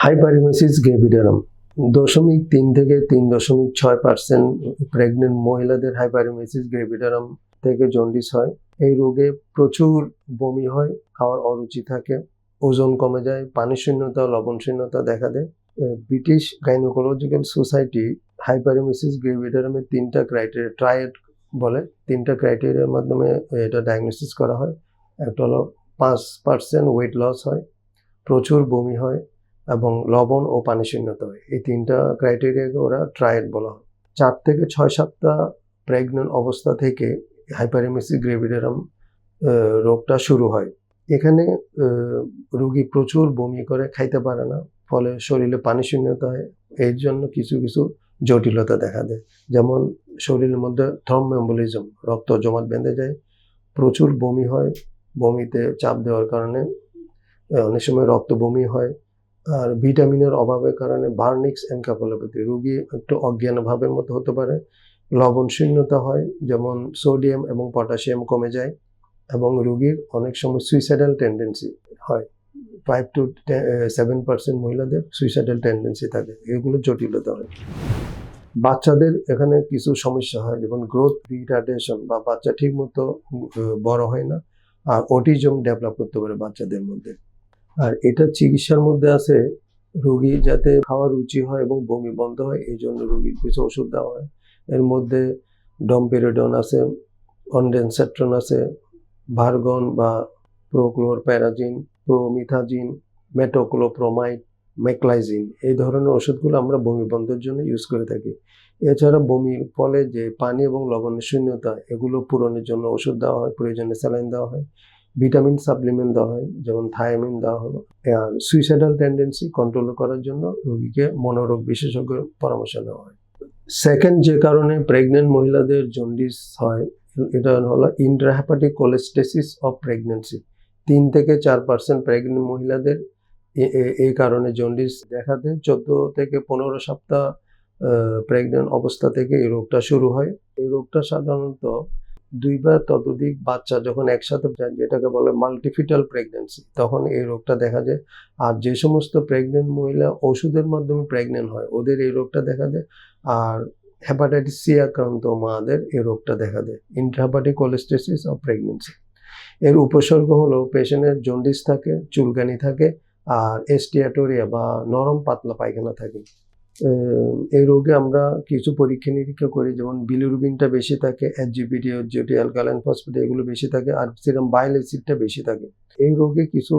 হাইপারেমেসিস গ্রেভিডারাম 0.3 থেকে 3.6% প্রেগনেন্ট মহিলাদের হাইপারেমেসিস গ্রেভিডারাম থেকে জন্ডিস হয়। এই রোগে প্রচুর বমি হয়, খাওয়ার অরুচি থাকে, ওজন কমে যায়, পানি শূন্যতা, লবণ শূন্যতা দেখা দেয়। ব্রিটিশ গাইনোকোলজিক্যাল সোসাইটি হাইপারেমেসিস গ্রেভিডারামের 3টা ক্রাইটেরিয়া ট্রায়াড বলে, 3টা ক্রাইটেরিয়ার মাধ্যমে এটা ডায়াগনোসিস করা হয়। একটা হলো 5% ওয়েট লস হয়, প্রচুর বমি হয় এবং লবণ ও পানি শূন্যতা হয়। এই 3টা ক্রাইটেরিয়াকে ওরা ট্রায়াড বলা হয়। 4 থেকে 6 সপ্তাহ প্রেগনেন্ট অবস্থা থেকে হাইপারেমেসিস গ্রেভিডারাম রোগটা শুরু হয়। এখানে রোগী প্রচুর বমি করে, খাইতে পারে না, ফলে শরীরে পানি শূন্যতা হয়। এর জন্য কিছু কিছু জটিলতা দেখা দেয়, যেমন শরীরের মধ্যে থ্রম্বোএম্বোলিজম, রক্ত জমাট বেঁধে যায়, প্রচুর বমি হয়, বমিতে চাপ দেওয়ার কারণে অনেক সময় রক্ত বমি হয়, আর ভিটামিনের অভাবের কারণে ভার্নিক্স এনকেফালোপ্যাথি, রোগী একটু অজ্ঞান ভাবের মতো হতে পারে, লবণ শূন্যতা হয়, যেমন সোডিয়াম এবং পটাশিয়াম কমে যায়, এবং রোগীর অনেক সময় সুইসাইডাল টেন্ডেন্সি হয়। 5 to 7% মহিলাদের সুইসাইডাল টেন্ডেন্সি থাকে। এগুলো জটিলতা হয়। বাচ্চাদের এখানে কিছু সমস্যা হয়, যেমন গ্রোথ রিটার্ডেশন, বা বাচ্চা ঠিক মতো বড় হয় না, আর অটিজম ডেভেলপ করতে পারে বাচ্চাদের মধ্যে। আর এটা চিকিৎসার মধ্যে আছে রোগী যাতে খাওয়ার রুচি হয় এবং বমি বন্ধ হয়, এই জন্য রোগীর কিছু ওষুধ দেওয়া হয়। এর মধ্যে ডমপেরিডন আছে, অনডেনসেট্রন আছে, ভার্গন বা প্রোক্লোরপ্যারাজিন, প্রোমিথাজিন, মেটোক্লোপ্রোমাইড, মেক্লাইজিন, এই ধরনের ওষুধগুলো আমরা বমি বন্ধের জন্য ইউজ করে থাকি। এছাড়া বমির ফলে যে পানি এবং লবণের শূন্যতা, এগুলো পূরণের জন্য ওষুধ দেওয়া হয়, প্রয়োজনে স্যালাইন দেওয়া হয়, ভিটামিন সাপ্লিমেন্ট দেওয়া হয়, যেমন থায়ামিন দেওয়া হলো। আর সুইসাইডাল টেন্ডেন্সি কন্ট্রোল করার জন্য রোগীকে মনোরোগ বিশেষজ্ঞের পরামর্শ নেওয়া হয়। সেকেন্ড যে কারণে প্রেগনেন্ট মহিলাদের জন্ডিস হয়, এটা হলো ইন্ট্রাহেপাটিক কোলেস্টেসিস অফ প্রেগনেন্সি। 3 থেকে 4% প্রেগনেন্ট মহিলাদের এই কারণে জন্ডিস দেখা দেয়। 14 থেকে 15 সপ্তাহ প্রেগনেন্ট অবস্থা থেকে এই রোগটা শুরু হয়। এই রোগটা সাধারণত 2 বা ততোধিক বাচ্চা যখন একসাথে যায়, যেটাকে বলে মাল্টিফিটাল প্রেগনেন্সি, তখন এই রোগটা দেখা যায়। আর যে সমস্ত প্রেগনেন্ট মহিলা ওষুধের মাধ্যমে প্রেগনেন্ট হয়, ওদের এই রোগটা দেখা দেয়। আর হেপাটাইটিস সি আক্রান্ত মাদের এই রোগটা দেখা দেয়, ইন্ট্রাহেপাটিক কোলেস্টেসিস অফ প্রেগনেন্সি। এর উপসর্গ হলো পেশেন্টের জন্ডিস থাকে, চুলকানি থাকে, আর স্টিয়াটোরিয়া বা নরম পাতলা পায়খানা থাকে। এই রোগে আমরা কিছু পরীক্ষা নিরীক্ষা করি, যেমন বিলিরুবিনটা বেশি থাকে, এসজিপিটি, ওজিটি, অ্যালকালাইন ফসফেট, এগুলো বেশি থাকে, আর সিরাম বাইল অ্যাসিডটা বেশি থাকে। এই রোগে কিছু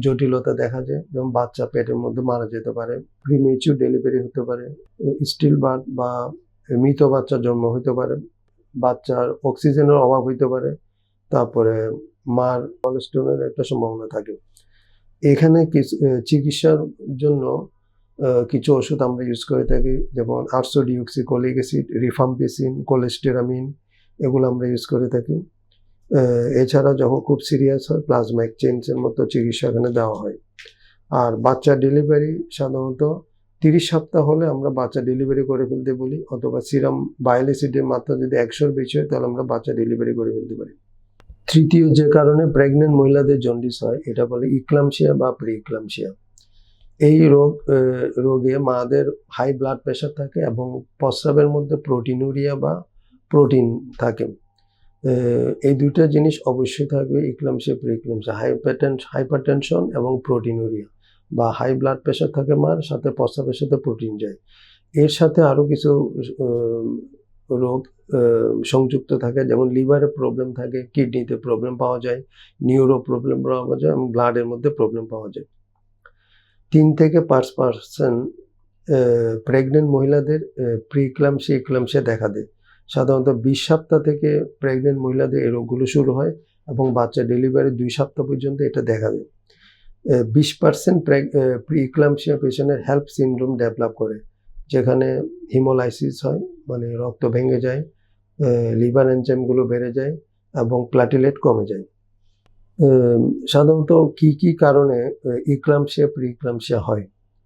জটিলতা দেখা যায়, যেমন বাচ্চা পেটের মধ্যে মারা যেতে পারে, প্রিমেচিউর ডেলিভারি হতে পারে, স্টিল বার্থ বা মৃত বাচ্চার জন্ম হতে পারে, বাচ্চার অক্সিজেনের অভাব হইতে পারে, তারপরে মার কোলেস্টেরলের একটা সম্ভাবনা থাকে। এখানে কিছু চিকিৎসার জন্য কিছু ওষুধ আমরা ইউজ করে থাকি, যেমন আরসোডিওক্সিকোলিক অ্যাসিড, রিফাম্পিসিন, কোলেস্টেরামিন, এগুলো আমরা ইউজ করে থাকি। এছাড়া যখন খুব সিরিয়াস হয়, প্লাজমা এক্সচেঞ্জের মতো চিকিৎসা এখানে দেওয়া হয়। আর বাচ্চা ডেলিভারি সাধারণত 30 সপ্তাহ হলে আমরা বাচ্চা ডেলিভারি করে ফেলতে বলি, অথবা সিরাম বাইল অ্যাসিডের মাত্রা যদি 100-র বেশি হয়, তাহলে আমরা বাচ্চা ডেলিভারি করে ফেলতে পারি। তৃতীয় যে কারণে প্রেগনেন্ট মহিলাদের জন্ডিস হয়, এটা বলে ইক্লামশিয়া বা প্রি-ইক্লামশিয়া। এই রোগে মাদের হাই ব্লাড প্রেশার থাকে এবং প্রস্রাবের মধ্যে প্রোটিনুরিয়া বা প্রোটিন থাকে। এই দুইটা জিনিস অবশ্যই থাকবে, ইক্লামশিয়া, প্রি-ইক্লামশিয়া, হাইপারটেনশন এবং প্রোটিনুরিয়া, বা হাই ব্লাড প্রেশার থাকে মার, সাথে প্রস্রাবের সাথে প্রোটিন যায়। এর সাথে আরও কিছু রোগ সংযুক্ত থাকে, যেমন লিভারে প্রবলেম থাকে, কিডনিতে প্রবলেম পাওয়া যায়, নিউরো প্রবলেম পাওয়া যায়, এবং ব্লাডের মধ্যে প্রবলেম পাওয়া যায়। 3 থেকে 5% প্রেগনেন্ট মহিলাদের প্রি-ইক্লামশিয়া, ইক্লামশিয়া দেখা দেয়। সাধারণত 20 সপ্তাহ থেকে প্রেগনেন্ট মহিলাদের এই রোগগুলো শুরু হয় এবং বাচ্চা ডেলিভারি 2 সপ্তাহ পর্যন্ত এটা দেখা দেয়। 20% প্রি-ইক্লামশিয়া পেশেন্টের হেল্প সিনড্রোম ডেভেলপ করে, যেখানে হিমোলাইসিস হয়, মানে রক্ত ভেঙে যায়, লিভার এনজাইমগুলো বেড়ে যায় এবং প্ল্যাটেলেট কমে যায়। সাধারণত কি কারণে ইক্লামশিয়া, প্রি-ইক্লামশিয়া হয়?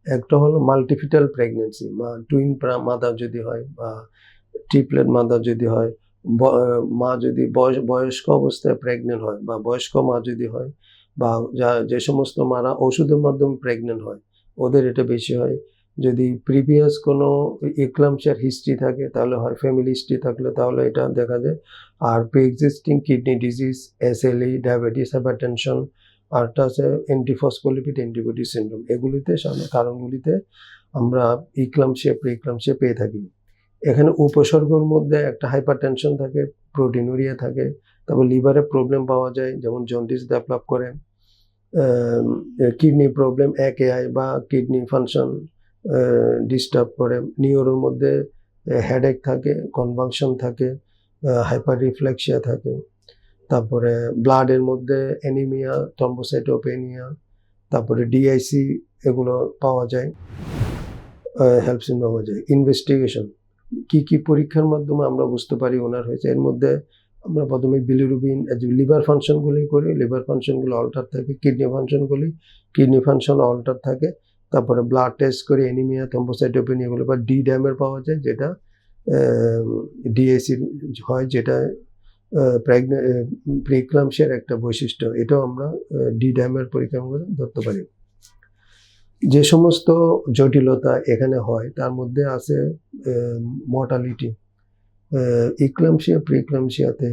একটা হলো মাল্টিফিটাল প্রেগনেন্সি, টুইন মাদার যদি হয়, বা ট্রিপলেট মাদার যদি হয়, মা যদি বয়স্ক অবস্থায় প্রেগনেন্ট হয়, বা বয়স্ক মা যদি হয়, বা যে সমস্ত মারা ওষুধের মাধ্যমে প্রেগনেন্ট হয়, ওদের এটা বেশি হয়। যদি প্রিভিয়াস কোনো এক্লাম্পশিয়ার হিস্ট্রি থাকে তাহলে হয়, ফ্যামিলি হিস্ট্রি থাকলে তাহলে এটা দেখা যায়। আর pre existing kidney disease, SLE, diabetes, hypertension, আরটা আছে অ্যান্টিফসফোলিপিড অ্যান্টিবডি সিনড্রোম, এগুলিতে কারণগুলিতে আমরা ইক্লাম্পসিয়া, প্রি এক্লাম্পসিয়া পেয়ে থাকি। এখানে উপসর্গের মধ্যে একটা হাইপারটেনশন থাকে, প্রোটিনুরিয়া থাকে, তারপর লিভারে প্রবলেম পাওয়া যায়, যেমন জন্ডিস ডেভেলপ করে, কিডনি প্রবলেম, একেআই বা কিডনি ফাংশন ডিস্টার্ব করে, নিউরোর মধ্যে হেডেক থাকে, কনভালশন থাকে, হাইপার রিফ্লেক্সিয়া থাকে, তারপরে ব্লাডের মধ্যে অ্যানিমিয়া, থ্রম্বোসাইটোপেনিয়া, তারপরে ডিআইসি, এগুলো পাওয়া যায়, হেল্পসিন পাওয়া যায়। ইনভেস্টিগেশন, কি পরীক্ষার মাধ্যমে আমরা বুঝতে পারি ওনার হয়েছে, এর মধ্যে আমরা প্রথমে বিলিরুবিন, লিভার ফাংশনগুলি করি, লিভার ফাংশনগুলো অল্টার থাকে, কিডনি ফাংশন অল্টার থাকে, তারপরে ব্লাড টেস্ট করি, অ্যানিমিয়া, থ্রম্বোসাইটোপেনিয়া, এগুলো বা ডি ড্যামের পাওয়া যায়, যেটা ডিএসি হয়, যেটা প্রিক্লাম্পসিয়ার একটা বৈশিষ্ট্য, এটাও আমরা ডি ড্যামের পরীক্ষা করে ধরতে পারি। যে সমস্ত জটিলতা এখানে হয় তার মধ্যে আছে মর্টালিটি। ইক্লাম্পসিয়া, প্রিক্লাম্পসিয়াতে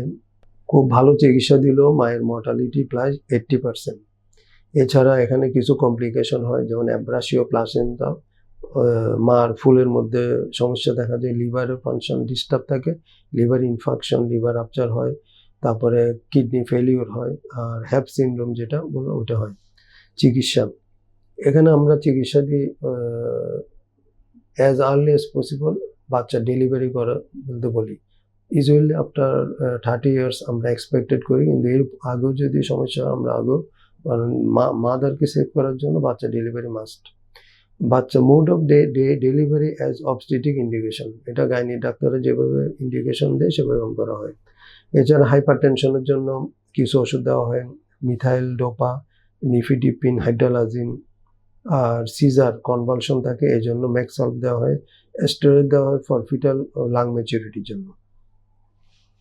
খুব ভালো চিকিৎসা দিলেও মায়ের মর্টালিটি প্রায় 80%। এছাড়া এখানে কিছু কমপ্লিকেশন হয়, যেমন অ্যাব্রাসিও প্লাসেন্টা, মার ফুলের মধ্যে সমস্যা দেখা যায়, লিভারের ফাংশন ডিস্টার্ব থাকে, লিভার ইনফেকশন, লিভার আপচার হয়, তারপরে কিডনি ফেলিওর হয়, আর হ্যাপ সিনড্রোম যেটা বললাম ওটা হয়। চিকিৎসা, এখানে আমরা চিকিৎসা দিই অ্যাজ আর্লি অ্যাজ পসিবল বাচ্চা ডেলিভারি করা বলতে বলি। ইউজুয়ালি আফটার 30 ইয়ার্স আমরা এক্সপেক্টেড করি, কিন্তু এর আগেও যদি সমস্যা আমরা আগেও, কারণ মাদারকে সেভ করার জন্য বাচ্চা ডেলিভারি মাস্ট। বাচ্চা mode of delivery as obstetric indication, এটা গাইনি ডাক্তাররা যেভাবে ইন্ডিকেশন দেয় সেভাবে করা হয়। এছাড়া হাইপার টেনশনের জন্য কিছু ওষুধ দেওয়া হয়, মিথাইল ডোপা, নিফিডিপিন, হাইড্রালাজিন। আর সিজার কনভালশন থাকে, এই জন্য ম্যাক্সলভ দেওয়া হয়, স্টেরয়েড দেওয়া হয় ফর ফিটাল লাং ম্যাচুরিটির জন্য।